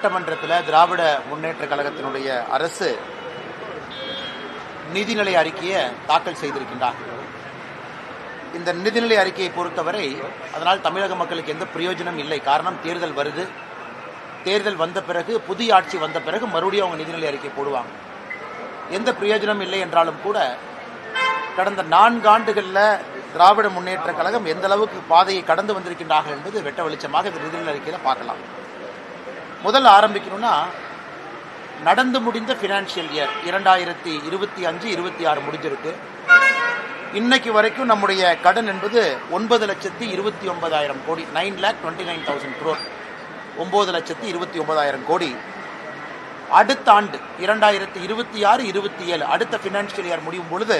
சட்டமன்றத்தில் திராவிட முன்னேற்ற கழகத்தினுடைய அரசு நிதிநிலை அறிக்கையை தாக்கல் செய்திருக்கின்றார். இந்த நிதிநிலை அறிக்கையை பொறுத்தவரை அதனால் தமிழக மக்களுக்கு எந்த பிரயோஜனம் இல்லை. காரணம், தேர்தல் வருது. தேர்தல் வந்த பிறகு, புதிய ஆட்சி வந்த பிறகு மறுபடியும் அவங்க நிதிநிலை அறிக்கை போடுவாங்க. எந்த பிரயோஜனம் இல்லை என்றாலும் கூட கடந்த 4 ஆண்டுகளில் திராவிட முன்னேற்ற கழகம் எந்த அளவுக்கு பாதையை கடந்து வந்திருக்கின்றார்கள் என்பது வெட்ட வெளிச்சமாக இந்த நிதிநிலை அறிக்கையில் பார்க்கலாம். முதல்ல ஆரம்பிக்கணும்னா, நடந்து முடிந்த ஃபினான்ஷியல் இயர் 2025-26 முடிஞ்சிருக்கு. இன்னைக்கு வரைக்கும் நம்முடைய கடன் என்பது 9,29,000 கோடி, 9,29,000 crore, 9,29,000 கோடி. அடுத்த ஆண்டு 2026-27 அடுத்த ஃபினான்ஷியல் இயர் முடியும் பொழுது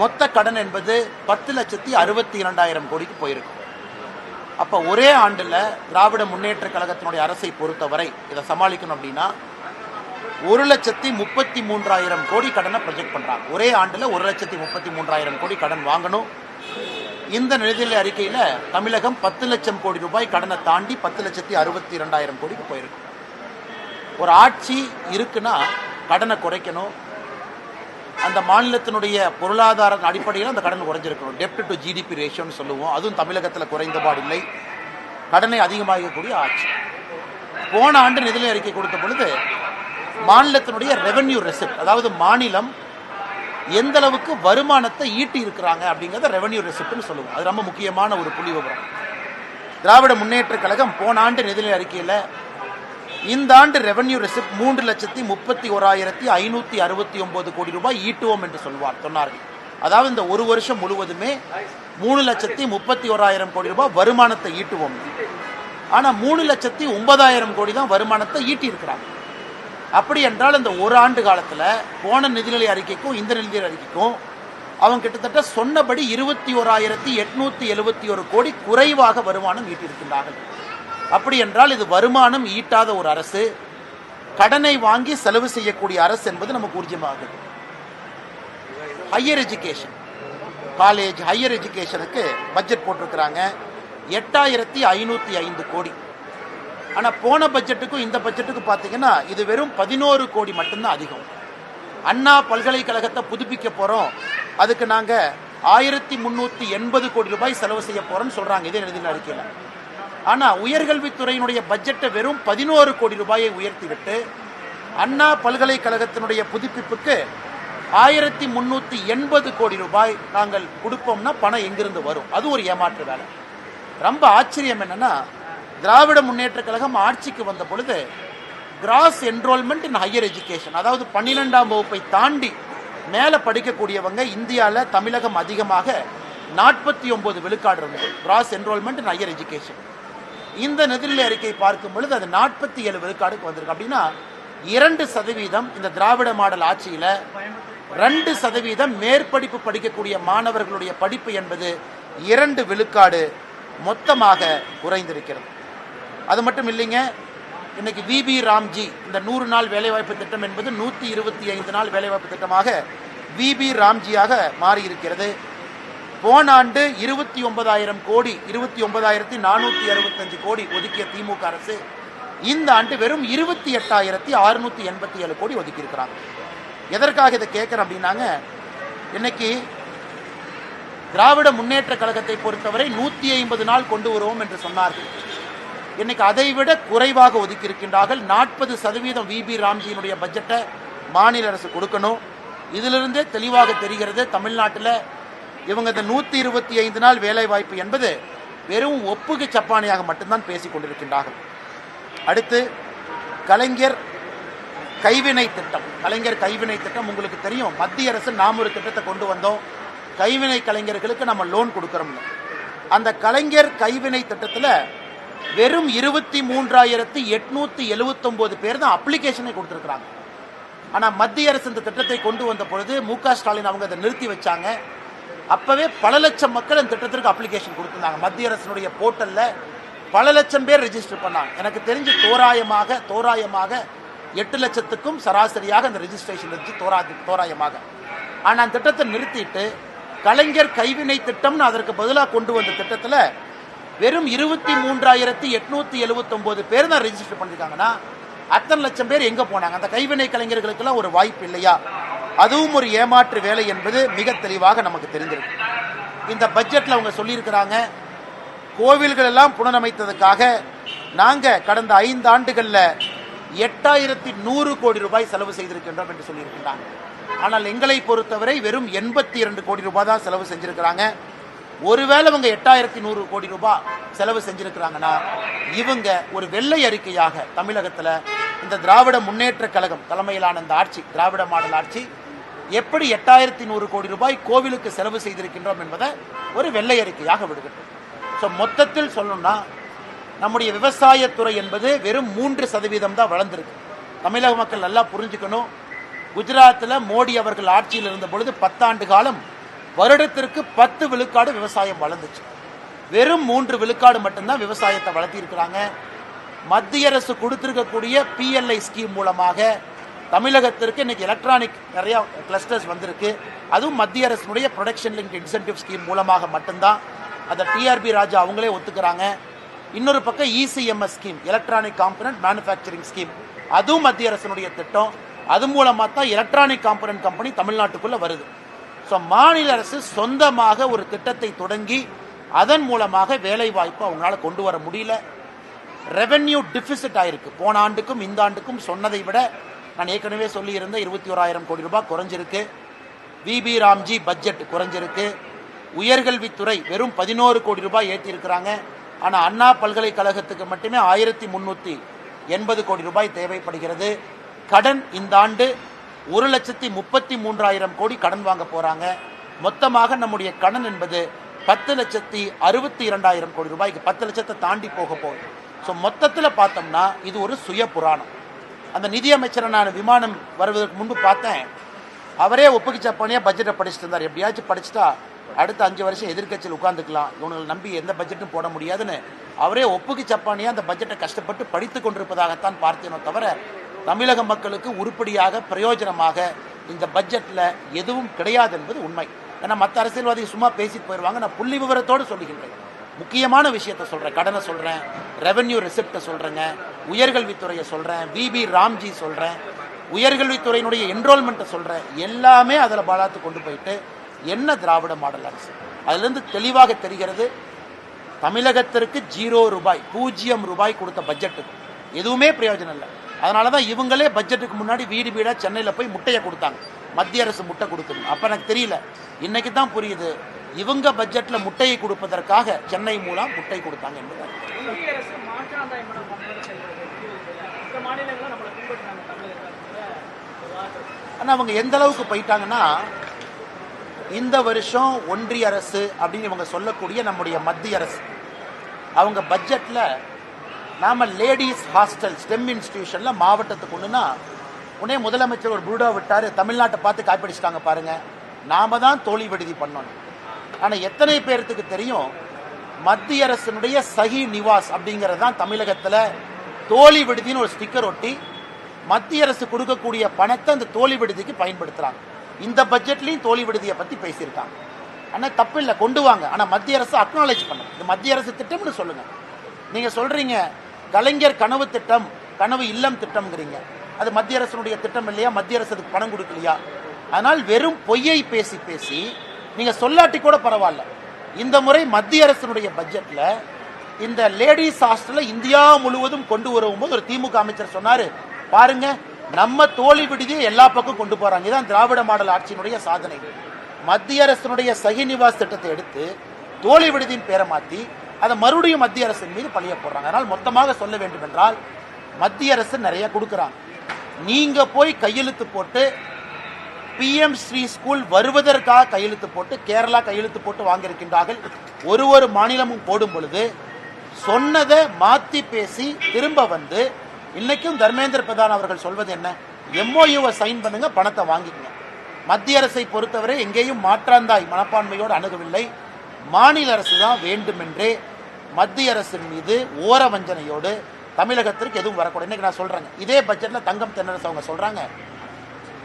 மொத்த கடன் என்பது 10,62,000 கோடிக்கு போயிருக்கும். அப்போ ஒரே ஆண்டில் திராவிட முன்னேற்ற கழகத்தினுடைய அரசை பொறுத்தவரை இதை சமாளிக்கணும் அப்படின்னா 1,33,000 கோடி கடனை ப்ரொஜெக்ட் பண்ணுறாங்க. ஒரே ஆண்டில் 1,33,000 கோடி கடன் வாங்கணும். இந்த நிதிநிலை அறிக்கையில் தமிழகம் 10 லட்சம் கோடி ரூபாய் கடனை தாண்டி 10,62,000 கோடிக்கு போயிருக்கும். ஒரு ஆட்சி இருக்குன்னா கடனை குறைக்கணும். அந்த மாநிலத்தினுடைய பொருளாதார அடிப்படையில் அந்த கடன் குறைஞ்சிருக்கணும். டெப்ட் டு ஜிடிபி ரேஷியோன்னு சொல்லுவோம். அதுவும் தமிழகத்தில் குறைந்தபாடு இல்லை. கடனை அதிகமாகக்கூடிய ஆட்சி. போன ஆண்டு நிதிநிலை அறிக்கை கொடுத்த பொழுது மாநிலத்தினுடைய ரெவென்யூ ரெசிப்ட், அதாவது மாநிலம் எந்த அளவுக்கு வருமானத்தை ஈட்டி இருக்கிறாங்க அப்படிங்கிறத ரெவென்யூ ரெசிப்ட்னு சொல்லுவோம். அது ரொம்ப முக்கியமான ஒரு புள்ளி விவரம். திராவிட முன்னேற்ற கழகம் போன ஆண்டு நிதிநிலை அறிக்கையில் இந்த ஆண்டு ரெவென்யூ ரெசிப்ட் 3,31,569 கோடி ரூபாய் ஈட்டுவோம் என்று சொன்னார்கள். அதாவது இந்த ஒரு வருஷம் முழுவதுமே 3,31,000 கோடி ரூபாய் வருமானத்தை ஈட்டுவோம். ஆனால் 3,09,000 கோடி தான் வருமானத்தை ஈட்டி இருக்கிறாங்க. அப்படி என்றால் இந்த ஒரு ஆண்டு காலத்தில் போன நிதிநிலை அறிக்கைக்கும் இந்த நிதிநிலை அறிக்கைக்கும் அவங்க கிட்டத்தட்ட சொன்னபடி 21,871 கோடி குறைவாக வருமானம் ஈட்டியிருக்கின்றார்கள். அப்படி என்றால் இது வருமானம் ஈட்டாத ஒரு அரசு, கடனை வாங்கி செலவு செய்யக்கூடிய அரசு என்பது நமக்கு ஊர்ஜியமாகுது. ஹையர் எஜுகேஷன், காலேஜ் ஹையர் எஜுகேஷனுக்கு பட்ஜெட் போட்டிருக்கிறாங்க 8,505 கோடி. ஆனால் போன பட்ஜெட்டுக்கும் இந்த பட்ஜெட்டுக்கும் பார்த்தீங்கன்னா இது வெறும் 11 கோடி மட்டும்தான் அதிகம். அண்ணா பல்கலைக்கழகத்தை புதுப்பிக்க போகிறோம், அதுக்கு நாங்கள் 1,380 கோடி ரூபாய் செலவு செய்ய போகிறோம்னு சொல்கிறாங்க இதே நிதிநிலை அறிக்கையில். ஆனால் உயர்கல்வித்துறையினுடைய பட்ஜெட்டை வெறும் 11 கோடி ரூபாயை உயர்த்திவிட்டு அண்ணா பல்கலைக்கழகத்தினுடைய புதுப்பிப்புக்கு 1,380 கோடி ரூபாய் நாங்கள் கொடுப்போம்னா பணம் எங்கிருந்து வரும்? அது ஒரு ஏமாற்று வேலை. ரொம்ப ஆச்சரியம் என்னன்னா, திராவிட முன்னேற்ற கழகம் ஆட்சிக்கு வந்த பொழுது cross enrolment in higher education, அதாவது 12ஆம் வகுப்பை தாண்டி மேலே படிக்கக்கூடியவங்க இந்தியாவில் தமிழகம் அதிகமாக 49 விழுக்காடு இருந்தது cross enrolment in higher education. இந்த நிதிநிலை அறிக்கை பார்க்கும் பொழுது அது 47 விழுக்காடுக்கு வந்திருக்கு. அப்படின்னா 2% இந்த திராவிட மாடல் ஆட்சியில் 2% மேற்படிப்பு படிக்கக்கூடிய மாணவர்களுடைய படிப்பு என்பது 2 விழுக்காடு மொத்தமாக குறைந்திருக்கிறது. அது மட்டும் இல்லைங்க, இன்னைக்கு விபி ராம்ஜி இந்த 100 நாள் வேலைவாய்ப்பு திட்டம் என்பது 125 நாள் வேலைவாய்ப்பு திட்டமாக விபி ராம்ஜியாக மாறியிருக்கிறது. போன ஆண்டு 29,000 கோடி 29,465 கோடி ஒதுக்கிய திமுக அரசு இந்த ஆண்டு வெறும் 28,687 கோடி ஒதுக்கி இருக்கிறாங்க. எதற்காக இதை கேட்கிறேன் அப்படின்னாங்க, இன்னைக்கு திராவிட முன்னேற்ற கழகத்தை பொறுத்தவரை 150 நாள் கொண்டு வருவோம் என்று சொன்னார்கள். இன்னைக்கு அதை விட குறைவாக ஒதுக்கி இருக்கின்றார்கள். 40% விபி ராம்ஜியினுடைய பட்ஜெட்டை மாநில அரசு கொடுக்கணும். இதிலிருந்தே தெளிவாக தெரிகிறது தமிழ்நாட்டில் இவங்க இந்த 125 நாள் வேலை வாய்ப்பு என்பது வெறும் ஒப்புகை சப்பானியாக மட்டும்தான் பேசிக் கொண்டிருக்கின்றார்கள். அடுத்து கலைஞர் கைவினை திட்டம். கலைஞர் கைவினை திட்டம் உங்களுக்கு தெரியும். மத்திய அரசு நாம் ஒரு திட்டத்தை கொண்டு வந்தோம், கைவினை கலைஞர்களுக்கு நம்ம லோன் கொடுக்குறோம்னு. அந்த கலைஞர் கைவினை திட்டத்தில் வெறும் 23,879 பேர் தான் அப்ளிகேஷனை கொடுத்துருக்குறாங்க. ஆனால் மத்திய அரசு இந்த திட்டத்தை கொண்டு வந்த பொழுது மு.க. ஸ்டாலின் அவங்க அதை நிறுத்தி வச்சாங்க. அப்பவே பல லட்சம் மக்கள் இந்த திட்டத்திற்கு அப்ளிகேஷன் கொடுத்திருந்தாங்க. மத்திய அரசினுடைய போர்ட்டலில் பல லட்சம் பேர் ரெஜிஸ்டர் பண்ணாங்க. எனக்கு தெரிஞ்சு தோராயமாக 8 லட்சத்துக்கும் சராசரியாக அந்த ரெஜிஸ்ட்ரேஷன் இருந்துச்சு தோராயமாக. ஆனால் அந்த திட்டத்தை நிறுத்திட்டு கலைஞர் கைவினை திட்டம்னு அதற்கு பதிலாக கொண்டு வந்த திட்டத்தில் வெறும் 23,879 பேர் தான் ரெஜிஸ்டர் பண்ணிருக்காங்கன்னா அத்தனை லட்சம் பேர் எங்க போனாங்க? அந்த கைவினை கலைஞர்களுக்கெல்லாம் ஒரு வாய்ப்பு இல்லையா? அதுவும் ஒரு ஏமாற்று வேலை என்பது மிக தெளிவாக நமக்கு தெரிஞ்சிருக்கு. இந்த பட்ஜெட்ல அவங்க சொல்லியிருக்கிறாங்க, கோவில்கள் எல்லாம் புனரமைத்ததுக்காக நாங்க கடந்த 5 ஆண்டுகள்ல 8100 கோடி ரூபாய் செலவு செய்திருக்கின்றோம் என்று சொல்லியிருக்கின்றாங்க. ஆனால் எங்களை பொறுத்தவரை வெறும் 82 கோடி ரூபாய் தான் செலவு செஞ்சிருக்கிறாங்க. ஒருவேளை இவங்க 8100 கோடி ரூபாய் செலவு செஞ்சிருக்கிறாங்கன்னா இவங்க ஒரு வெள்ளை அறிக்கையாக தமிழகத்தில் இந்த திராவிட முன்னேற்ற கழகம் தலைமையிலான இந்த ஆட்சி, திராவிட மாடல் ஆட்சி எப்படி 8100 கோடி ரூபாய் கோவிலுக்கு செலவு செய்திருக்கின்றோம் என்பதை ஒரு வெள்ளை அறிக்கையாக விடுகிறது. ஸோ மொத்தத்தில் சொல்லணும்னா நம்முடைய விவசாயத்துறை என்பது வெறும் 3% தான் வளர்ந்துருக்கு. தமிழக மக்கள் நல்லா புரிஞ்சுக்கணும். குஜராத்தில் மோடி அவர்கள் ஆட்சியில் இருந்த பொழுது 10 ஆண்டு காலம் வருடத்திற்கு 10 விழுக்காடு விவசாயம் வளர்ந்துச்சு. வெறும் 3 விழுக்காடு மட்டும்தான் விவசாயத்தை வளர்த்தி இருக்கிறாங்க. மத்திய அரசு கொடுத்திருக்கக்கூடிய PLI ஸ்கீம் மூலமாக தமிழகத்திற்கு இன்னைக்கு எலக்ட்ரானிக் நிறைய கிளஸ்டர்ஸ் வந்திருக்கு. அதுவும் மத்திய அரசுடைய ப்ரொடக்ஷன் லிங்க் இன்சென்டிவ் ஸ்கீம் மூலமாக மட்டும்தான். அதை TRB ராஜா அவங்களே ஒத்துக்கிறாங்க. இன்னொரு பக்கம் ECMS scheme, electronic component manufacturing scheme, அதுவும் மத்திய அரசுடைய திட்டம். அது மூலமாக தான் எலக்ட்ரானிக் காம்பனன்ட் கம்பெனி தமிழ்நாட்டுக்குள்ள வருது. ஸோ மாநில அரசு சொந்தமாக ஒரு திட்டத்தை தொடங்கி அதன் மூலமாக வேலை வாய்ப்பு அவங்களால கொண்டு வர முடியல. ரெவென்யூ டிஃபிசிட் ஆயிருக்கு. போன ஆண்டுக்கும் இந்த ஆண்டுக்கும் சொன்னதை விட நான் ஏற்கனவே சொல்லியிருந்த 21,000 கோடி ரூபாய் குறைஞ்சிருக்கு. VB ராம்ஜி பட்ஜெட் குறைஞ்சிருக்கு. உயர்கல்வித்துறை வெறும் 11 கோடி ரூபாய் ஏற்றி இருக்கிறாங்க. ஆனால் அண்ணா பல்கலைக்கழகத்துக்கு மட்டுமே 1380 கோடி ரூபாய் தேவைப்படுகிறது. கடன் இந்த ஆண்டு 1,33,000 கோடி கடன் வாங்க போறாங்க. மொத்தமாக நம்முடைய கடன் என்பது 10,62,000 கோடி ரூபாய்க்கு 10 லட்சத்தை தாண்டி போக போகுது. ஸோ மொத்தத்தில் பார்த்தோம்னா இது ஒரு சுய புராணம். அந்த நிதியமைச்சரை நான் விமானம் வருவதற்கு முன்பு பார்த்தேன். அவரே ஒப்புக்கு சப்பானியா பட்ஜெட்டை படிச்சுட்டு இருந்தார். எப்படியாச்சும் படிச்சுட்டா அடுத்த 5 வருஷம் எதிர்கட்சியில் உட்கார்ந்துக்கலாம், இவங்களை நம்பி எந்த பட்ஜெட்டும் போட முடியாதுன்னு அவரே ஒப்புக்கு சப்பானியா அந்த பட்ஜெட்டை கஷ்டப்பட்டு படித்து கொண்டிருப்பதாகத்தான் பார்த்தேனோ தவிர தமிழக மக்களுக்கு உருப்படியாக பிரயோஜனமாக இந்த பட்ஜெட்டில் எதுவும் கிடையாது என்பது உண்மை. ஏன்னா மற்ற அரசியல்வாதி சும்மா பேசிட்டு போயிடுவாங்க. நான் புள்ளி விவரத்தோடு சொல்லுகின்றேன். முக்கியமான விஷயத்தை சொல்கிறேன். கடனை சொல்கிறேன், ரெவென்யூ ரிசிப்டை சொல்கிறேங்க, உயர்கல்வித்துறையை சொல்கிறேன், VB ராம்ஜி சொல்கிறேன், உயர்கல்வித்துறையினுடைய என்ரோல்மெண்ட்டை சொல்கிறேன். எல்லாமே அதில் பாலாத்து கொண்டு போயிட்டு என்ன திராவிட மாடல் அரசு? அதுலேருந்து தெளிவாக தெரிகிறது தமிழகத்திற்கு 0 ரூபாய், 0 ரூபாய் கொடுத்த பட்ஜெட்டுக்கு எதுவுமே பிரயோஜனம் இல்லை. அதனால தான் இவங்களே பட்ஜெட்டுக்கு முன்னாடி வீடு வீடாக சென்னையில் போய் முட்டையை கொடுத்தாங்க. மத்திய அரசு முட்டை கொடுக்குது. அப்போ எனக்கு தெரியல, இன்னைக்கு தான் புரியுது இவங்க பட்ஜெட்டில் முட்டையை கொடுப்பதற்காக சென்னை மூலம் முட்டை கொடுத்தாங்க என்பது. ஆனால் அவங்க எந்த அளவுக்கு போயிட்டாங்கன்னா, இந்த வருஷம் ஒன்றிய அரசு அப்படின்னு இவங்க சொல்லக்கூடிய நம்முடைய மத்திய அரசு அவங்க பட்ஜெட்டில் நாம லேடிஸ் ஹாஸ்டல் ஸ்டெம் இன்ஸ்டிடியூஷன்ல மாவட்டத்துக்கு ஒண்ணுன்னா உடனே முதலமைச்சர் ஒரு புருடா விட்டாரு, தமிழ்நாட்டை பார்த்து காய்ப்பிடிச்சிட்டாங்க பாருங்க, நாம தான் தோழி விடுதி பண்ணணும். ஆனா எத்தனை பேருக்கு தெரியும் மத்திய அரசினுடைய சஹி நிவாஸ் அப்படிங்கிறது தான் தமிழகத்துல தோழி விடுதின்னு ஒரு ஸ்டிக்கர் ஒட்டி மத்திய அரசு கொடுக்கக்கூடிய பணத்தை அந்த தோழி விடுதிக்கு பயன்படுத்துறாங்க. இந்த பட்ஜெட்லயும் தோழி விடுதியை பத்தி பேசியிருக்காங்க. ஆனா தப்பு இல்லை, கொண்டு வாங்க. ஆனா மத்திய அரசு அக்னாலேஜ் பண்ணும், இது மத்திய அரசு திட்டம்னு சொல்லுங்க. நீங்க சொல்றீங்க கலைஞர் கனவு திட்டம், கனவு இல்லம் திட்டம்ங்கிறீங்க, அது மத்திய அரசுடைய திட்டம் இல்லையா? மத்திய அரசு அதுக்கு பணம் கொடுக்கலையா? ஆனால் வெறும் பொய்யை பேசி பேசி நீங்க சொல்லாட்டி கூட பரவாயில்ல, இந்த முறை மத்திய அரசுடைய பட்ஜெட்ல இந்த லேடிஸ் ஹாஸ்டல்ல இந்தியா முழுவதும் கொண்டு வரும்போது ஒரு திமுக அமைச்சர் சொன்னாரு, பாருங்க நம்ம தோழி விடுதியை எல்லா பக்கம் கொண்டு போறாங்க. இதான் திராவிட மாடல் ஆட்சியினுடைய சாதனை. மத்திய அரசினுடைய சஹி நிவாஸ் திட்டத்தை எடுத்து தோழி விடுதியின் பேரை மாற்றி அதை மறுபடியும் மத்திய அரசின் மீது பழிய போடுறாங்க. அதனால் மொத்தமாக சொல்ல வேண்டும் என்றால் மத்திய அரசு நிறைய கொடுக்குறாங்க. நீங்க போய் கையெழுத்து போட்டு PM ஸ்ரீ ஸ்கூல் வருவதற்காக கையெழுத்து போட்டு கேரளா கையெழுத்து போட்டு வாங்கியிருக்கின்றார்கள். ஒரு மாநிலமும் போடும் பொழுது சொன்னதை மாத்தி பேசி திரும்ப வந்து இன்னைக்கும் தர்மேந்திர பிரதான் அவர்கள் சொல்வது என்ன? MOUவை சைன் பண்ணுங்க, பணத்தை வாங்கிக்கங்க. மத்திய அரசை பொறுத்தவரை எங்கேயும் மாற்றாந்தாய் மனப்பான்மையோடு அணுகவில்லை. மாநில அரசு தான் வேண்டுமென்றே மத்திய அரசின் மீது ஓர வஞ்சனையோடு தமிழகத்திற்கு எதுவும் வரக்கூடாது. இன்னைக்கு நான் சொல்றேங்க, இதே பட்ஜெட்ல தங்கம் தென்னரசு அவங்க சொல்றாங்க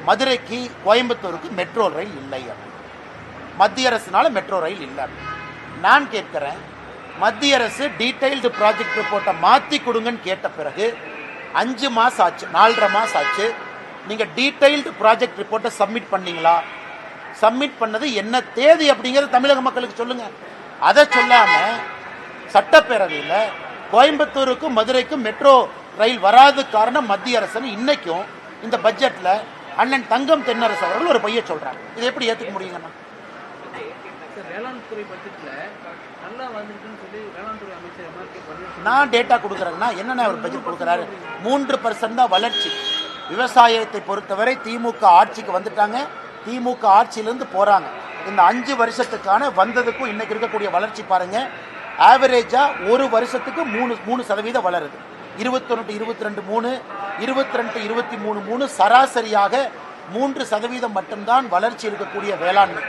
மதுரைக்கு கோயம்புத்தூருக்கு மெட்ரோ ரயில் இல்லை, மத்திய அரசுனால மெட்ரோ ரயில் இல்லை. நான் கேட்கிறேன், மத்திய அரசு டீடைல்டு ப்ராஜெக்ட் ரிப்போர்ட்டை மாற்றி கொடுங்கன்னு கேட்ட பிறகு 5 மாதம் ஆச்சு, 4.5 மாதம் ஆச்சு. நீங்கள் டீடைல்டு ப்ராஜெக்ட் ரிப்போர்ட்டை சப்மிட் பண்ணீங்களா? சப்மிட் பண்ணது என்ன தேதி அப்படிங்கிறது தமிழக மக்களுக்கு சொல்லுங்க. அதை சொல்லாம சட்டப்பேரவையில் கோயம்புத்தூருக்கும் மதுரைக்கும் மெட்ரோ ரயில் வராத காரணம் மத்திய அரசு இன்னைக்கும் இந்த பட்ஜெட்ல அண்ணன் தங்கம் தென்னரசு அவர்கள் ஒரு பைய சொல்றாங்க. இதை எப்படி ஏற்றுக்க முடியுங்கண்ணா? நான் டேட்டா கொடுக்குறேன்னா என்னென்ன ஒரு பட்ஜெட் கொடுக்குறாரு? 3% தான் வளர்ச்சி. விவசாயத்தை பொறுத்தவரை திமுக ஆட்சிக்கு வந்துட்டாங்க, திமுக ஆட்சியிலிருந்து போறாங்க. இந்த 5 வருஷத்துக்கான வந்ததுக்கும் இன்னைக்கு இருக்கக்கூடிய வளர்ச்சி பாருங்க. ஆவரேஜா ஒரு வருஷத்துக்கு 3% வளருது. 21 22 3, 22 23 3, சராசரியாக 3% மட்டும்தான் வளர்ச்சி இருக்கக்கூடிய வேளாண்மை.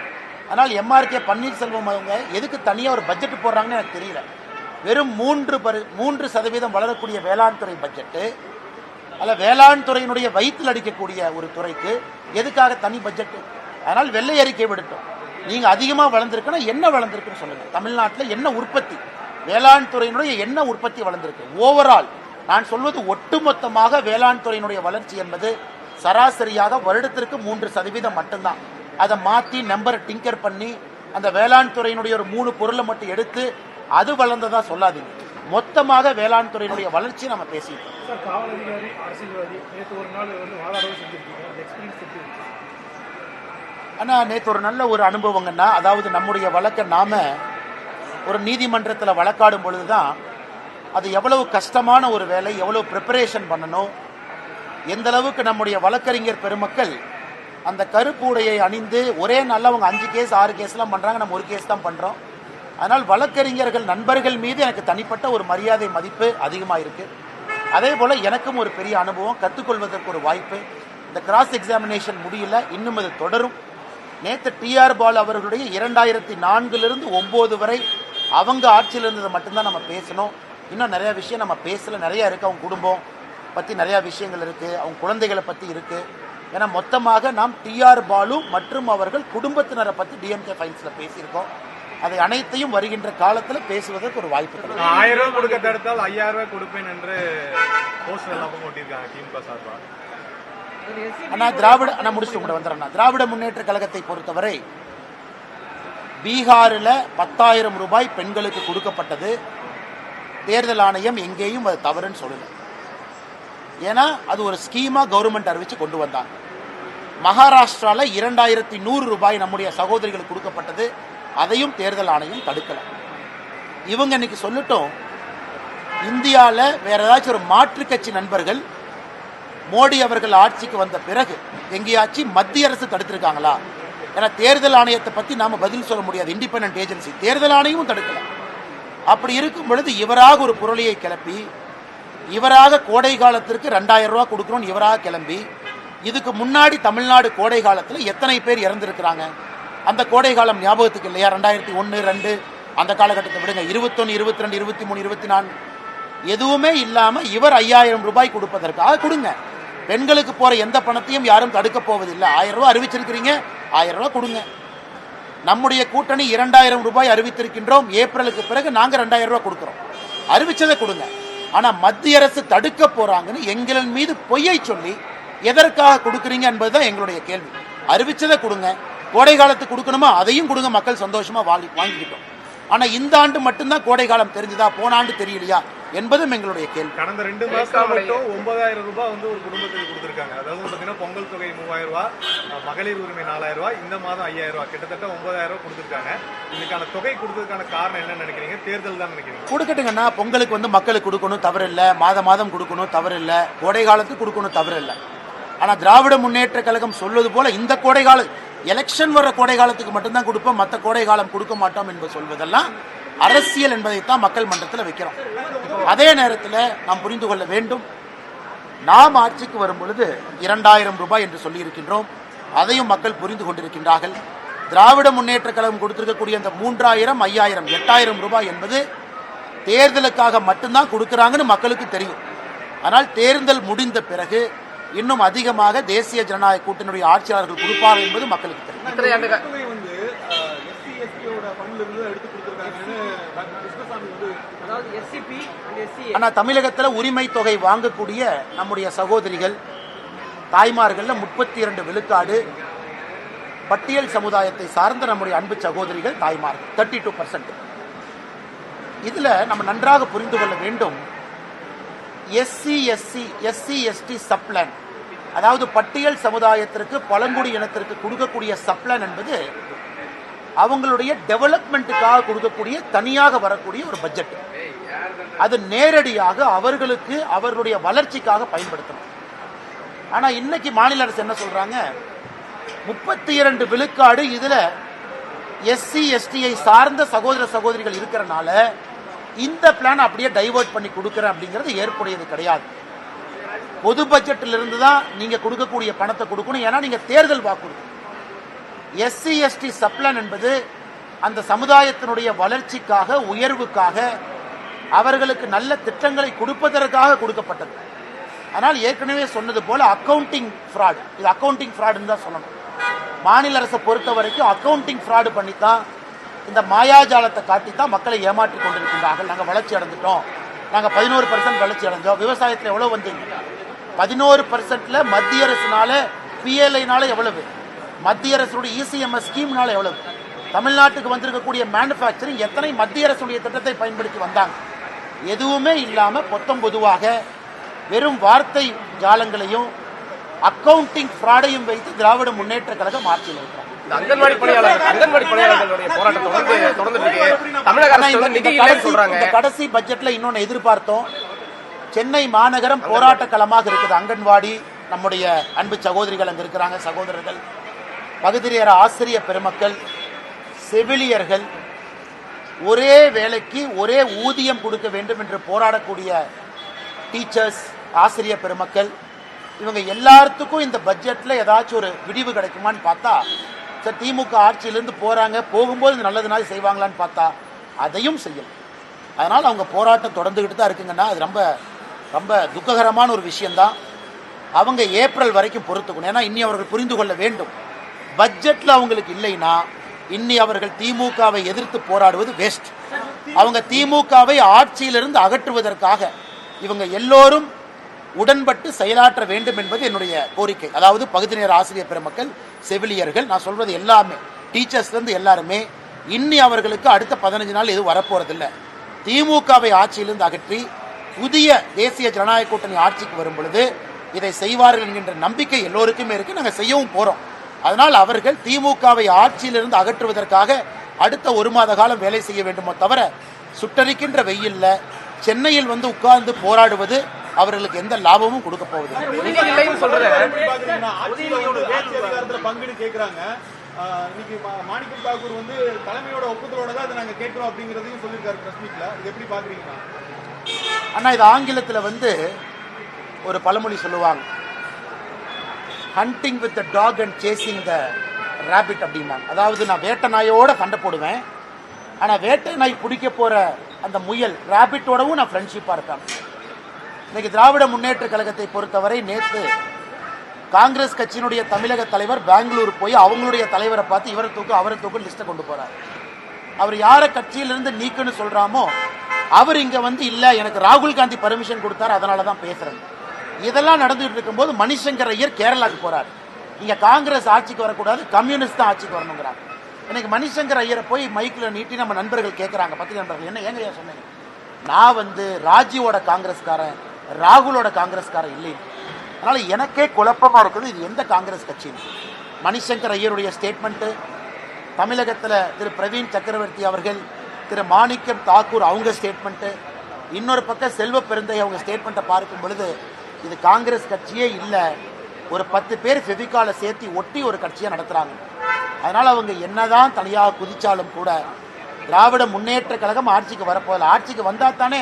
ஆனால் எம்ஆர்கே பன்னீர்செல்வம் அவங்க எதுக்கு தனியாக ஒரு பட்ஜெட் போடுறாங்கன்னு எனக்கு தெரியல. வெறும் 3% வளரக்கூடிய வேளாண் துறை பட்ஜெட்டு, அதில் வேளாண் துறையினுடைய வயிற்றில் அடிக்கக்கூடிய ஒரு துறைக்கு எதுக்காக தனி பட்ஜெட்டு? அதனால் வெள்ளை அறிக்கை விடட்டும். நீங்கள் அதிகமாக வளர்ந்துருக்குன்னா என்ன வளர்ந்துருக்குன்னு சொல்லுங்கள். தமிழ்நாட்டில் என்ன உற்பத்தி, வேளாண் துறையினுடைய என்ன உற்பத்தி வளர்ந்துருக்கு? ஓவரால் நான் சொல்வது ஒட்டுமொத்தமாக வேளாண் துறையினுடைய வளர்ச்சி என்பது சராசரியாக வருடத்திற்கு 3% மட்டும்தான். அதை மாற்றி நம்பரை டிங்கர் பண்ணி அந்த வேளாண் துறையினுடைய ஒரு 3 பொருளை மட்டும் எடுத்து அது வளர்ந்ததா சொல்லாதீங்க. மொத்தமாக வேளாண் துறையினுடைய வளர்ச்சி நம்ம பேசிட்டோம். ஆனா நேற்று ஒரு நல்ல ஒரு அனுபவங்கன்னா, அதாவது நம்முடைய வழக்கை நாம ஒரு நீதிமன்றத்தில் வழக்காடும் பொழுதுதான் அது எவ்வளவு கஷ்டமான ஒரு வேலை, எவ்வளவு ப்ரிப்பரேஷன் பண்ணணும், எந்த அளவுக்கு நம்முடைய வழக்கறிஞர் பெருமக்கள் அந்த கருப்பு உடையை அணிந்து ஒரே நாளில் அவங்க 5 கேஸ் 6 கேஸ்லாம் பண்ணுறாங்க, நம்ம ஒரு கேஸ் தான் பண்ணுறோம். அதனால் வழக்கறிஞர்கள் நண்பர்கள் மீது எனக்கு தனிப்பட்ட ஒரு மரியாதை மதிப்பு அதிகமாக இருக்குது. அதே போல் எனக்கும் ஒரு பெரிய அனுபவம், கற்றுக்கொள்வதற்கு ஒரு வாய்ப்பு. இந்த கிராஸ் எக்ஸாமினேஷன் முடியல, இன்னும் அது தொடரும். நேற்று டிஆர் பாலு அவர்களுடைய 2004 9 வரை அவங்க ஆட்சியில் இருந்ததை மட்டும்தான் நம்ம பேசணும். இன்னும் நிறையா விஷயம் நம்ம பேசல, நிறையா இருக்குது. அவங்க குடும்பம் பற்றி நிறையா விஷயங்கள் இருக்குது, அவங்க குழந்தைகளை பற்றி இருக்குது. ஏன்னா மொத்தமாக நாம் டிஆர் பாலு மற்றும் அவர்கள் குடும்பத்தினரை பற்றி டிஎம்கே ஃபைல்ஸில் பேசியிருக்கோம். அதை அனைத்தையும் வருகின்ற காலத்தில் பேசுவதற்கு ஒரு வாய்ப்பு கிடைக்கும். 1000 ரூபாய் கொடுக்க தடுத்தால் 5000 ரூபாய் கொடுப்பேன் என்று போஸ்டர் எல்லாம் ஓட்டியிருக்காங்க திமுக சார்பாக. ஆனால் முடிச்சுட்டு கூட வந்துடுறேன். திராவிட முன்னேற்ற கழகத்தை பொறுத்தவரை பீகாரில் 10,000 ரூபாய் பெண்களுக்கு கொடுக்கப்பட்டது. தேர்தல் ஆணையம் எங்கேயும் அது தவறுன்னு சொல்லலை. ஏன்னா அது ஒரு ஸ்கீமா கவர்மெண்ட் அறிவிச்சு கொண்டு வந்தாங்க. மகாராஷ்டிராவில் 2100 ரூபாய் நம்முடைய சகோதரிகளுக்கு கொடுக்கப்பட்டது, அதையும் தேர்தல் ஆணையம் தடுக்கல. இவங்க இன்னைக்கு சொல்லட்டும், இந்தியாவில் வேற ஏதாச்சும் ஒரு மாற்று கட்சி நண்பர்கள் மோடி அவர்கள் ஆட்சிக்கு வந்த பிறகு எங்கேயாச்சும் மத்திய அரசு தடுத்திருக்காங்களா? ஏன்னா தேர்தல் ஆணையத்தை பற்றி நாம பதில் சொல்ல முடியாது, இண்டிபெண்டன்ட் ஏஜென்சி. தேர்தல் ஆணையமும் தடுக்கல. அப்படி இருக்கும் பொழுது இவராக ஒரு புரளியை கிளப்பி, இவராக கோடை காலத்திற்கு 2000 ரூபாய் கொடுக்கணும்னு இவராக கிளம்பி, இதுக்கு முன்னாடி தமிழ்நாடு கோடை காலத்தில் எத்தனை பேர் இறந்துருக்கிறாங்க? அந்த கோடை காலம் ஞாபகத்துக்கு இல்லையா? 2001 2 அந்த காலகட்டத்தை விடுங்க. 21 22 23 24 எதுவுமே இல்லாமல் இவர் 5000 ரூபாய் கொடுப்பதற்காக கொடுங்க. பெண்களுக்கு போகிற எந்த பணத்தையும் யாரும் தடுக்க போவதில்லை. 1000 ரூபாய் அறிவிச்சிருக்கிறீங்க, 1000 ரூபாய் கொடுங்க. நம்முடைய கூட்டணி 2000 ரூபாய் அறிவித்திருக்கின்றோம். ஏப்ரலுக்கு பிறகு நாங்கள் 2000 ரூபாய் கொடுக்குறோம். அறிவிச்சதை கொடுங்க. ஆனால் மத்திய அரசு தடுக்க போறாங்கன்னு எங்களின் மீது பொய்யை சொல்லி எதற்காக கொடுக்குறீங்க என்பதுதான் எங்களுடைய கேள்வி. அறிவிச்சதை கொடுங்க, கோடை காலத்துக்கு கொடுக்கணுமா அதையும் கொடுங்க, மக்கள் சந்தோஷமா வாங்கிக்கிட்டோம். ஆனால் இந்த ஆண்டு மட்டும்தான் கோடை காலம் தெரிஞ்சுதா, போன ஆண்டு தெரியலையா என்பதும் எங்களுடைய கேள்வி. கடந்த 2 மாசம் மட்டும் 9000 ரூபாய் ஒரு குடும்பத்துக்கு கொடுத்துருக்காங்க. அதாவது பார்த்தீங்கன்னா பொங்கல் தொகை 3000 ரூபாய், மகளிர் உரிமை 4000 ரூபாய், இந்த மாதம் 5000 ரூபாய், கிட்டத்தட்ட 9000 ரூபாய் கொடுத்துருக்காங்க. இதுக்கான தொகை கொடுத்ததுக்கான காரணம் என்ன நினைக்கிறீங்க? தேர்தல் தான் நினைக்கிறீங்க? கொடுக்கட்டுங்கண்ணா, பொங்கலுக்கு மக்களுக்கு கொடுக்கணும் தவறு இல்லை, மாதம் கொடுக்கணும் தவறு இல்லை, கோடை காலத்துக்கு கொடுக்கணும் தவறு இல்லை. ஆனால் திராவிட முன்னேற்ற கழகம் சொல்வது போல இந்த கோடை காலம் எலெக்ஷன் வர கோடை காலத்துக்கு மட்டும்தான் கொடுப்போம், மற்ற கோடை காலம் கொடுக்க மாட்டோம் என்பது சொல்வதெல்லாம் அரசியல் என்பதைத்தான் மக்கள் மன்றத்தில் வைக்கிறோம். அதே நேரத்தில் நாம் புரிந்து கொள்ள வேண்டும், நாம் ஆட்சிக்கு வரும் பொழுது 2000 ரூபாய் என்று சொல்லியிருக்கின்றோம். அதையும் மக்கள் புரிந்து கொண்டிருக்கின்றார்கள். திராவிட முன்னேற்ற கழகம் கொடுத்திருக்கக்கூடிய அந்த 3000 5000 8000 ரூபாய் என்பது தேர்தலுக்காக மட்டும்தான் கொடுக்குறாங்கன்னு மக்களுக்கு தெரியும். ஆனால் தேர்தல் முடிந்த பிறகு இன்னும் அதிகமாக தேசிய ஜனநாயக கூட்டணியுடைய ஆட்சியாளர்கள் கொடுப்பார்கள் என்பது மக்களுக்கு தெரியும். ஆனா தமிழகத்துல உரிமை தொகை வாங்கக்கூடிய நம்முடைய சகோதரிகள் தாய்மார்கள்ல 32 விழுக்காடு பட்டியல் சமுதாயத்தை சார்ந்த நம்முடைய அன்பு சகோதரிகள் தாய்மார்கள் 32%. இதுல நம்ம நன்றாக புரிந்து கொள்ள வேண்டும், எஸ்சி எஸ்டி சப்ளான், அதாவது பட்டியல் சமுதாயத்திற்கு பழங்குடி இனத்திற்கு கொடுக்கக்கூடிய சப்ளான் என்பது அவங்களுடைய டெவலப்மெண்ட்டுக்காக கொடுக்கக்கூடிய தனியாக வரக்கூடிய ஒரு பட்ஜெட். அது நேரடியாக அவர்களுக்கு அவர்களுடைய வளர்ச்சிக்காக பயன்படுத்தணும். ஆனா இன்னைக்கு மாநில அரசு என்ன சொல்றாங்க, 32 விழுக்காடு இதுல எஸ்சி எஸ்டியை சார்ந்த சகோதர சகோதரிகள் இருக்கிறனால இந்த பிளான் அப்படியே டைவர்ட் பண்ணி கொடுக்கறேன் அப்படிங்கிறது ஏற்புடையது கிடையாது. பொது பட்ஜெட்டில் இருந்து தான் நீங்க கொடுக்கக்கூடிய பணத்தை கொடுக்கணும். ஏன்னா நீங்க தேர்தல் வாக்குறுதி. எஸ்சி எஸ்டி சப்ளான் என்பது அந்த சமுதாயத்தினுடைய வளர்ச்சிக்காக, உயர்வுக்காக, அவர்களுக்கு நல்ல திட்டங்களை கொடுப்பதற்காக கொடுக்கப்பட்டது. ஆனால் ஏற்கனவே சொன்னது போல அக்கவுண்டிங் ஃப்ராட், இது அக்கவுண்டிங் ஃப்ராடுன்னு தான் சொல்லணும். மாநில அரசை பொறுத்த வரைக்கும் அக்கவுண்டிங் ஃப்ராடு பண்ணித்தான், இந்த மாயாஜாலத்தை காட்டித்தான் மக்களை ஏமாற்றி கொண்டிருக்கின்றார்கள். நாங்கள் வளர்ச்சி அடைஞ்சிட்டோம், நாங்கள் 11% வளர்ச்சி அடைஞ்சோம். விவசாயத்தில் எவ்வளவு வந்தீங்க? 14%ல மத்திய அரசுனால பிஎல்ஐனால எவ்வளவு, மத்திய அரசுடைய இசிஎம்எஸ் ஸ்கீம்னால எவ்வளவு, தமிழ்நாட்டுக்கு வந்திருக்கக்கூடிய மேனுஃபேக்சரிங் எத்தனை மத்திய அரசுடைய திட்டத்தை பயன்படுத்தி வந்தாங்க? எதுவுமே இல்லாம பொதுவாக வெறும் வார்த்தை ஜாலங்களையும் அக்கவுண்டிங் ஃப்ராடையும் வைத்து திராவிட முன்னேற்ற கழகம் ஆட்சியில் இருக்கிறார். அங்கன்வாடி பணியாளர்களுடைய போராட்டத்தை தொடர்ந்து தமிழக அரசு இந்த கடைசி பட்ஜெட்ல இன்னொன்னு எதிர்பார்த்தோம். சென்னை மாநகரம் போராட்ட களமாக இருக்குது. அங்கன்வாடி நம்முடைய அன்பு சகோதரிகள் அங்க இருக்கிறாங்க, சகோதரர்கள், பகுதிநேர ஆசிரியர் பெருமக்கள், செவிலியர்கள், ஒரே வேலைக்கு ஒரே ஊதியம் கொடுக்க வேண்டும் என்று போராடக்கூடிய டீச்சர்ஸ், ஆசிரியர் பெருமக்கள், இவங்க எல்லாத்துக்கும் இந்த பட்ஜெட்ல ஏதாச்சும் ஒரு விடிவு கிடைக்குமான்னு பார்த்தா, சார் திமுக ஆட்சியிலிருந்து போறாங்க, போகும்போது நல்லது நாள் செய்வாங்களான்னு பார்த்தா அதையும் செய்யல. அதனால அவங்க போராட்டம் தொடர்ந்துகிட்டு தான் இருக்குங்கன்னா அது ரொம்ப ரொம்ப துக்ககரமான ஒரு விஷயம்தான். அவங்க ஏப்ரல் வரைக்கும் பொறுத்துக்கணும். ஏன்னா இன்னி அவர்கள் புரிந்து கொள்ள வேண்டும், பட்ஜெட்ல அவங்களுக்கு இல்லைன்னா இன்னி அவர்கள் திமுகவை எதிர்த்து போராடுவது வேஸ்ட். அவங்க திமுகவை ஆட்சியிலிருந்து அகற்றுவதற்காக இவங்க எல்லோரும் உடன்பட்டு செயலாற்ற வேண்டும் என்பது என்னுடைய கோரிக்கை. அதாவது பகுதி நேர ஆசிரியர் பெருமக்கள், செவிலியர்கள், நான் சொல்வது எல்லாமே டீச்சர்ஸ்லேருந்து எல்லாருமே இன்னி அவர்களுக்கு அடுத்த 15 நாள் எதுவும் வரப்போறதில்லை. திமுகவை ஆட்சியிலிருந்து அகற்றி புதிய தேசிய ஜனநாயக கூட்டணி ஆட்சிக்கு வரும் பொழுது இதை செய்வார்கள் என்கின்ற நம்பிக்கை எல்லோருக்குமே இருக்கு. நாங்கள் செய்யவும் போறோம். அதனால் அவர்கள் திமுகவை ஆட்சியிலிருந்து அகற்றுவதற்காக அடுத்த 1 மாத காலம் வேலை செய்ய வேண்டுமோ தவிர சுட்டரிக்கின்ற வெயில்ல சென்னையில் வந்து உட்கார்ந்து போராடுவது அவர்களுக்கு எந்த லாபமும் கொடுக்க போவதில்லை. மாணிக்கம் தாக்கூர் வந்து தலைமையோட ஒப்புதலோட தான் அதை நாங்க கேட்கிறோம் அப்படிங்கறதையும் சொல்லியிருக்காரு பிரஸ் மீட்ல. இது எப்படி பாக்குறீங்க அண்ணா? இது ஆங்கிலத்தில் வந்து ஒரு பழமொழி சொல்லுவாங்க, hunting with the dog and chasing the rabbit அப்படிம்பாங்க. அதாவது நான் வேட்டை நாயோட சண்டை போடுவேன், ஆனால் வேட்டை நாய் பிடிக்க போற அந்த முயல் ரேபிட்டோடவும் நான் ஃப்ரெண்ட்ஷிப்பாக இருப்பேன். இன்னைக்கு திராவிட முன்னேற்ற கழகத்தை பொறுத்தவரை நேற்று காங்கிரஸ் கட்சியினுடைய தமிழக தலைவர் பெங்களூர் போய் அவங்களுடைய தலைவரை பார்த்து இவரை தூக்கு அவரை தூக்கு லிஸ்ட்டை கொண்டு போறார். அவர் யாரை கட்சியிலிருந்து நீக்குன்னு சொல்றாமோ அவர் இங்க வந்து இல்ல எனக்கு ராகுல் காந்தி பர்மிஷன் கொடுத்தாரு அதனால தான் பேசுறேன். இதெல்லாம் நடந்துட்டு இருக்கும்போது மணிசங்கர் ஐயர் கேரளாக்கு போறாரு. இங்க காங்கிரஸ் ஆட்சிக்கு வரக்கூடாது, கம்யூனிஸ்ட் தான் ஆட்சிக்கு வரணுங்கிறாங்க. எனக்கு மணிசங்கர் ஐயரை போய் மைக்கில் நீட்டி நம்ம நண்பர்கள் கேட்குறாங்க, பத்திரிகை நண்பர்கள், என்ன ஏங்க சொன்னீங்க? நான் வந்து ராஜீவோட காங்கிரஸ்காரன், ராகுலோட காங்கிரஸ்காரன் இல்லை. அதனால எனக்கே குழப்பமா இருக்குது இது எந்த காங்கிரஸ் கட்சின்னு. மணிசங்கர் ஐயருடைய ஸ்டேட்மெண்ட்டு, தமிழகத்தில் திரு பிரவீன் சக்கரவர்த்தி அவர்கள், திரு மாணிக்கம் தாக்கூர் அவங்க ஸ்டேட்மெண்ட்டு, இன்னொரு பக்கம் செல்வ பெருந்தை அவங்க ஸ்டேட்மெண்ட்டை பார்க்கும் பொழுது இது காங்கிரஸ் கட்சியே இல்லை, ஒரு 10 பேர் ஃபெவிகாலை சேர்த்து ஒட்டி ஒரு கட்சியை நடத்துகிறாங்க. அதனால் அவங்க என்னதான் தனியாக குதிச்சாலும் கூட திராவிட முன்னேற்ற கழகம் ஆட்சிக்கு வரப்போதில்லை. ஆட்சிக்கு வந்தால் தானே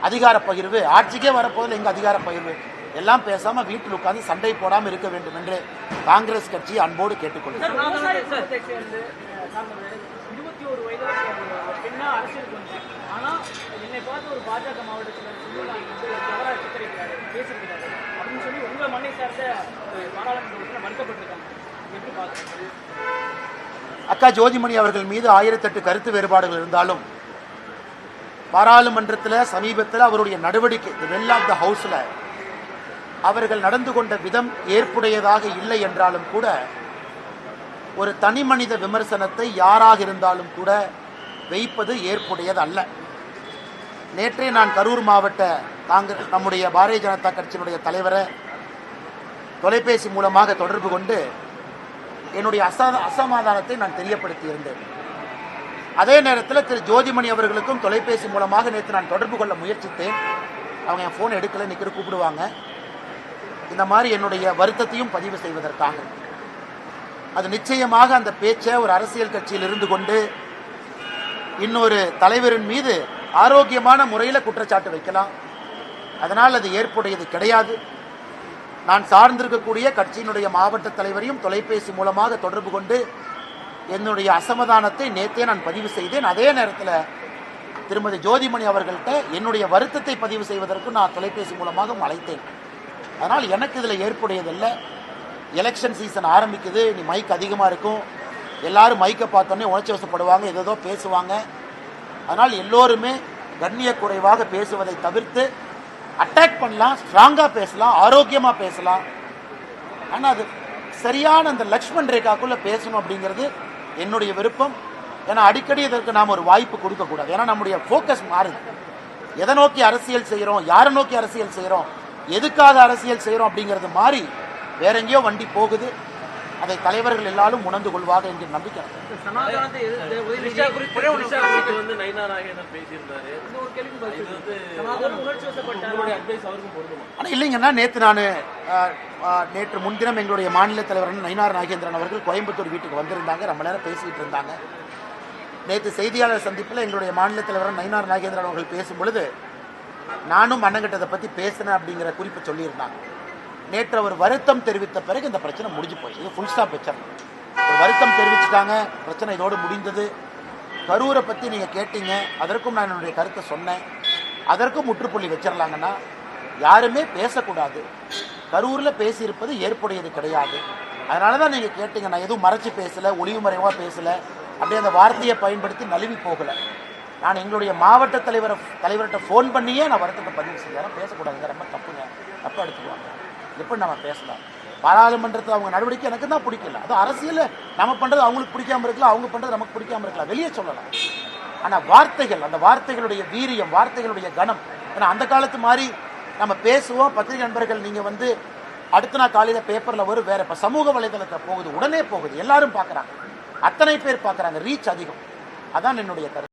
அதிகார பகிர்வு, ஆட்சிக்கே வரப்போதில்லை எங்கள் அதிகார பகிர்வு. எல்லாம் பேசாமல் வீட்டில் உட்கார்ந்து சண்டை போடாமல் இருக்க வேண்டும் என்று காங்கிரஸ் கட்சி அன்போடு கேட்டுக்கொள்கிறேன். அக்கா ஜோதிமணி அவர்கள் மீது 1008 கருத்து வேறுபாடுகள் இருந்தாலும் பாராளுமன்றத்தில் சமீபத்தில் அவருடைய நடவடிக்கை வெல் ஆஃப் த ஹவுஸ்ல அவர்கள் நடந்து கொண்ட விதம் ஏற்புடையதாக இல்லை என்றாலும் கூட ஒரு தனி மனித விமர்சனத்தை யாராக இருந்தாலும் கூட வைப்பது ஏற்புடையது அல்ல. நேற்றே நான் கரூர் மாவட்ட காங்கிரஸ் நம்முடைய பாரதிய ஜனதா கட்சியினுடைய தலைவரை தொலைபேசி மூலமாக தொடர்பு கொண்டு என்னுடைய அசமாதானத்தை நான் தெரியப்படுத்தியிருந்தேன். அதே நேரத்தில் திரு ஜோதிமணி அவர்களுக்கும் தொலைபேசி மூலமாக நேற்று நான் தொடர்பு கொள்ள முயற்சித்தேன். அவங்க என் ஃபோன் எடுக்கலை, இன்னைக்கு கூப்பிடுவாங்க. இந்த மாதிரி என்னுடைய வருத்தத்தையும் பதிவு செய்வதற்காக. அது நிச்சயமாக அந்த பேச்சை ஒரு அரசியல் கட்சியில் இருந்து கொண்டு இன்னொரு தலைவரின் மீது ஆரோக்கியமான முறையில் குற்றச்சாட்டு வைக்கலாம். அதனால் அது ஏற்புடையது கிடையாது. நான் சார்ந்திருக்கக்கூடிய கட்சியினுடைய மாவட்ட தலைவரையும் தொலைபேசி மூலமாக தொடர்பு கொண்டு என்னுடைய அசமாதானத்தை நேற்றே நான் பதிவு செய்தேன். அதே நேரத்தில் திருமதி ஜோதிமணி அவர்கள்ட்ட என்னுடைய வருத்தத்தை பதிவு செய்வதற்கு நான் தொலைபேசி மூலமாக அழைத்தேன். அதனால் எனக்கு இதில் ஏற்புடையதில்லை. எலெக்ஷன் சீசன் ஆரம்பிக்குது, நீ மைக் அதிகமாக இருக்கும், எல்லாரும் மைக்கை பார்த்தோன்னே உணர்ச்சி வசப்படுவாங்க, ஏதோ பேசுவாங்க. அதனால் எல்லோருமே கண்ணிய குறைவாக பேசுவதை தவிர்த்து அட்டாக் பண்ணலாம், ஸ்ட்ராங்காக பேசலாம், ஆரோக்கியமாக பேசலாம். ஆனால் அது சரியான அந்த லக்ஷ்மண் ரேகாக்குள்ளே பேசணும் அப்படிங்கிறது என்னுடைய விருப்பம். ஏன்னா அடிக்கடி இதற்கு நாம் ஒரு வாய்ப்பு கொடுக்கக்கூடாது. ஏன்னா நம்முடைய ஃபோக்கஸ் மாறுது. எதை நோக்கி அரசியல் செய்கிறோம், யாரை நோக்கி அரசியல் செய்கிறோம், எதுக்காக அரசியல் செய்கிறோம் அப்படிங்கிறது மாறி வேற எங்கேயோ வண்டி போகுது. அதை தலைவர்கள் எல்லாரும் உணர்ந்து கொள்வாங்க என்கிற நம்பிக்கை. ஆனால் இல்லைங்கன்னா நேற்று முன்தினம் எங்களுடைய மாநில தலைவர் நயினார் நாகேந்திரன் அவர்கள் கோயம்புத்தூர் வீட்டுக்கு வந்திருந்தாங்க. ரொம்ப நேரம் பேசிக்கிட்டு இருந்தாங்க. நேற்று செய்தியாளர் சந்திப்பில் எங்களுடைய மாநில தலைவர் நயினார் நாகேந்திரன் அவர்கள் பேசும் பொழுது நானும் அண்ணங்கிட்டதை பற்றி பேசினேன் அப்படிங்கிற குறிப்பு சொல்லியிருந்தாங்க. நேற்று அவர் வருத்தம் தெரிவித்த பிறகு இந்த பிரச்சனை முடிஞ்சு போச்சு. இது ஃபுல் ஸ்டாப் வச்சிடணும். ஒரு வருத்தம் தெரிவிச்சுட்டாங்க, பிரச்சனை இதோடு முடிந்தது. கரூரை பற்றி நீங்கள் கேட்டீங்க, அதற்கும் நான் என்னுடைய கருத்தை சொன்னேன். அதற்கும் முற்றுப்புள்ளி வச்சிடலாங்கன்னா யாருமே பேசக்கூடாது. கரூரில் பேசியிருப்பது ஏற்புடையது கிடையாது. அதனால தான் நீங்கள் கேட்டீங்க. நான் எதுவும் மறைச்சி பேசலை, ஒளிவு மறைவாக பேசலை, அப்படியே அந்த வார்த்தையை பயன்படுத்தி நழுவி போகலை. நான் எங்களுடைய மாவட்ட தலைவர்கிட்ட ஃபோன் பண்ணியே நான் வருத்தத்தை பதிவு செஞ்சேன். பேசக்கூடாதுங்க, ரொம்ப தப்புங்க, தப்பாக எடுத்துக்குவாங்க, எப்படி நம்ம பேசலாம். பாராளுமன்றத்தில் அவங்க நடவடிக்கை எனக்கு தான் பிடிக்கல. அது அரசியல், நம்ம பண்ணுறது அவங்களுக்கு பிடிக்காம இருக்கலாம், அவங்க பண்ணுறது நமக்கு பிடிக்காம இருக்கலாம், வெளியே சொல்லலாம். ஆனால் வார்த்தைகள், அந்த வார்த்தைகளுடைய வீரியம், வார்த்தைகளுடைய கனம். ஏன்னா அந்த காலத்து மாதிரி நம்ம பேசுவோம். பத்திரிகை நண்பர்கள் நீங்கள் அடுத்த நாள் காலையில் பேப்பரில் வரும், வேற இப்போ சமூக வலைதளத்தில் போகுது, உடனே போகுது, எல்லாரும் பார்க்குறாங்க, அத்தனை பேர் பார்க்குறாங்க, ரீச் அதிகம். அதான் என்னுடைய கருத்து.